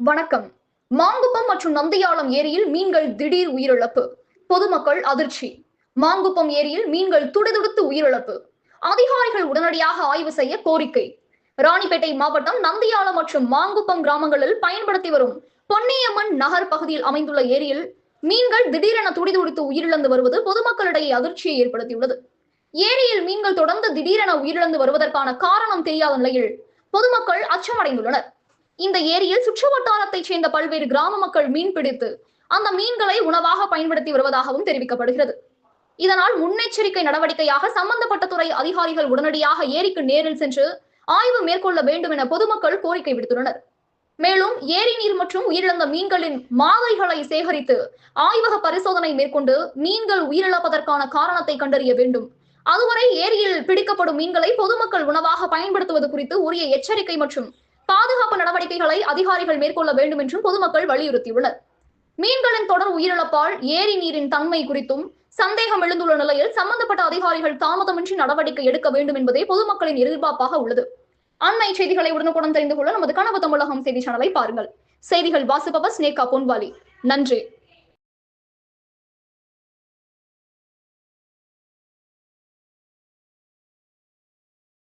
வணக்கம். மாங்குப்பம் மற்றும் நந்தியாலம் ஏரியில் மீன்கள் திடீர் உயிரிழப்பு. பொதுமக்கள் அதிர்ச்சி. மாங்குப்பம் ஏரியில் மீன்கள் துடிதுடித்து உயிரிழப்பு. அதிகாரிகள் உடனடியாக ஆய்வு செய்ய கோரிக்கை. ராணிப்பேட்டை மாவட்டம் நந்தியாலம் மற்றும் மாங்குப்பம் கிராமங்களில் பயன்படுத்தி வரும் பொன்னியம்மன் நகர் பகுதியில் அமைந்துள்ள ஏரியில் மீன்கள் திடீரென துடிதுடித்து உயிரிழந்து வருவது பொதுமக்களிடையே அதிர்ச்சியை ஏற்படுத்தியுள்ளது. ஏரியில் மீன்கள் தொடர்ந்து திடீரென உயிரிழந்து வருவதற்கான காரணம் தெரியாத நிலையில் பொதுமக்கள் அச்சமடைந்துள்ளனர். இந்த ஏரியில் சுற்றுவட்டாரத்தைச் சேர்ந்த பல்வேறு கிராம மக்கள் மீன் பிடித்து அந்த மீன்களை உணவாக பயன்படுத்தி வருவதாகவும் தெரிவிக்கப்படுகிறது. இதனால் முன்னெச்சரிக்கை நடவடிக்கையாக சம்பந்தப்பட்ட துறை அதிகாரிகள் உடனடியாக ஏரிக்கு நேரில் சென்று ஆய்வு மேற்கொள்ள வேண்டும் என பொதுமக்கள் கோரிக்கை விடுத்துள்ளனர். மேலும் ஏரி நீர் மற்றும் உயிரிழந்த மீன்களின் மாதிரிகளை சேகரித்து ஆய்வக பரிசோதனை மேற்கொண்டு மீன்கள் உயிரிழப்பதற்கான காரணத்தை கண்டறிய வேண்டும். அதுவரை ஏரியில் பிடிக்கப்படும் மீன்களை பொதுமக்கள் உணவாக பயன்படுத்துவது குறித்து உரிய எச்சரிக்கை மற்றும் பாதுகாப்பு நடவடிக்கைகளை அதிகாரிகள் மேற்கொள்ள வேண்டும் என்றும் பொதுமக்கள் வலியுறுத்தியுள்ளனர். மீன்களின் தொடர் உயிரிழப்பால் ஏரி நீரின் தன்மை குறித்தும் சந்தேகம் எழுந்துள்ள நிலையில் சம்பந்தப்பட்ட அதிகாரிகள் தாமதமின்றி நடவடிக்கை எடுக்க வேண்டும் என்பதே பொதுமக்களின் எதிர்பார்ப்பாக உள்ளது. அண்மை செய்திகளை உடனுக்குடன் தெரிந்து கொள்ள நமது கனவு தமிழகம் செய்தி சேனலை பாருங்கள். செய்திகள் வாசிப்பவர் ஸ்னேகா பொன்வாலி. நன்றி.